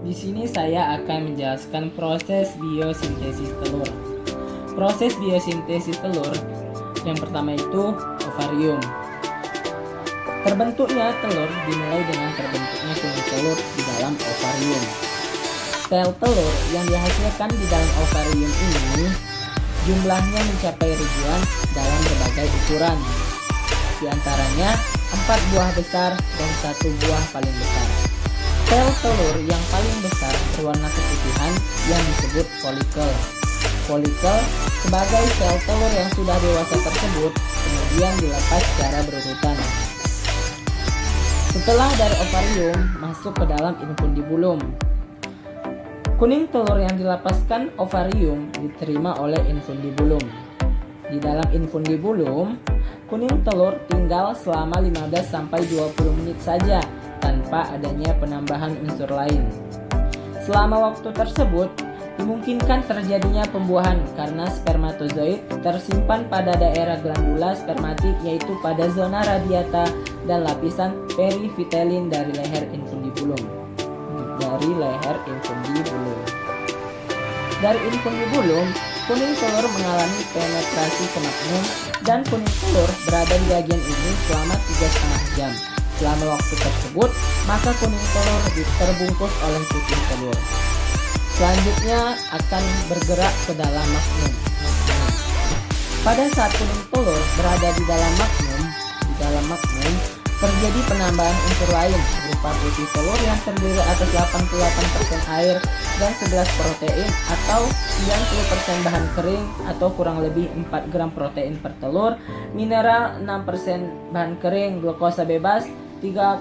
Di sini saya akan menjelaskan proses biosintesis telur. Proses biosintesis telur yang pertama itu ovarium. Terbentuknya telur dimulai dengan terbentuknya kuning telur di dalam ovarium. Sel telur yang dihasilkan di dalam ovarium ini jumlahnya mencapai ribuan dalam berbagai ukuran. Di antaranya 4 buah besar dan 1 buah paling besar. Sel telur yang paling besar berwarna keputihan yang disebut folikel. Folikel sebagai sel telur yang sudah dewasa tersebut kemudian dilepas secara berurutan. Setelah dari ovarium masuk ke dalam infundibulum. Kuning telur yang dilepaskan ovarium diterima oleh infundibulum. Di dalam infundibulum, kuning telur tinggal selama 15-20 menit saja tanpa adanya penambahan unsur lain. Selama waktu tersebut, dimungkinkan terjadinya pembuahan karena spermatozoid tersimpan pada daerah glandula spermatik yaitu pada zona radiata dan lapisan perivitelin dari leher infundibulum. Dari infundibulum, kuning telur mengalami penetrasi ke magnum dan kuning telur berada di bagian ini selama 3,5 jam. Selama waktu tersebut, maka kuning telur terbungkus oleh putih telur. Selanjutnya akan bergerak ke dalam magnum. Pada saat kuning telur berada di dalam magnum terjadi penambahan unsur lain berupa putih telur yang terdiri atas 88% air dan 11 protein atau 90% bahan kering atau kurang lebih 4 gram protein per telur, mineral 6% bahan kering, glukosa bebas 3,5%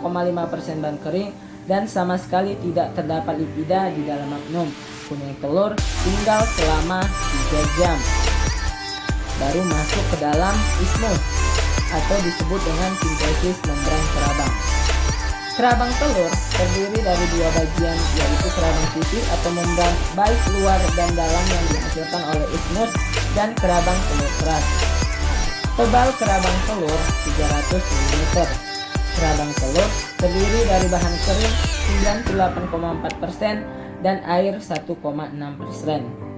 bahan kering, dan sama sekali tidak terdapat lipida di dalam magnum. Kuning telur tinggal selama 3 jam baru masuk ke dalam ismus atau disebut dengan sintesis membran kerabang. Kerabang telur terdiri dari 2 bagian, yaitu kerabang putih atau membran baik luar dan dalam yang dihasilkan oleh ismus dan kerabang telur keras. Tebal kerabang telur 300 mm. Kerabang telur terdiri dari bahan kering 98,4% dan air 1,6%.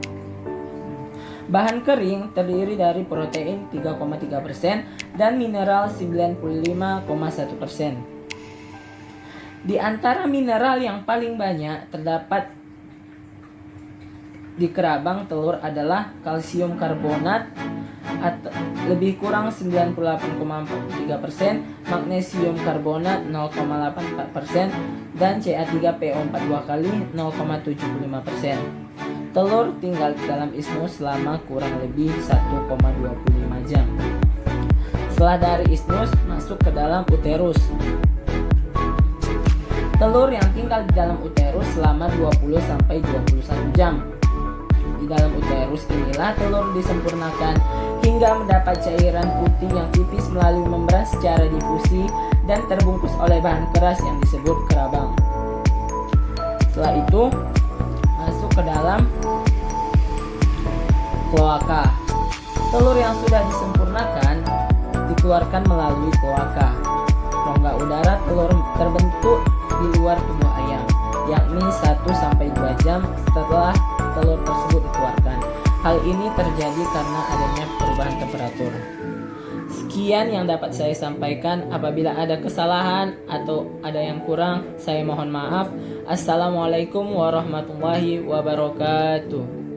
Bahan kering terdiri dari protein 3,3% dan mineral 95,1%. Di antara mineral yang paling banyak terdapat di kerabang telur adalah kalsium karbonat lebih kurang 98,43%, magnesium karbonat 0,84% dan Ca3PO42 kali 0,75%. Telur tinggal di dalam ismus selama kurang lebih 1,25 jam. Setelah dari ismus masuk ke dalam uterus. Telur yang tinggal di dalam uterus selama 20-21 jam. Di dalam uterus inilah telur disempurnakan hingga mendapat cairan putih yang tipis melalui membran secara difusi dan terbungkus oleh bahan keras yang disebut kerabang. Setelah itu masuk ke dalam kloaka. Telur yang sudah disempurnakan dikeluarkan melalui kloaka. Rongga udara telur terbentuk di luar tubuh ayam, yakni 1-2 jam setelah telur tersebut dikeluarkan. Hal ini terjadi karena adanya perubahan temperatur. Sekian yang dapat saya sampaikan. Apabila ada kesalahan atau ada yang kurang, saya mohon maaf. Assalamualaikum warahmatullahi wabarakatuh.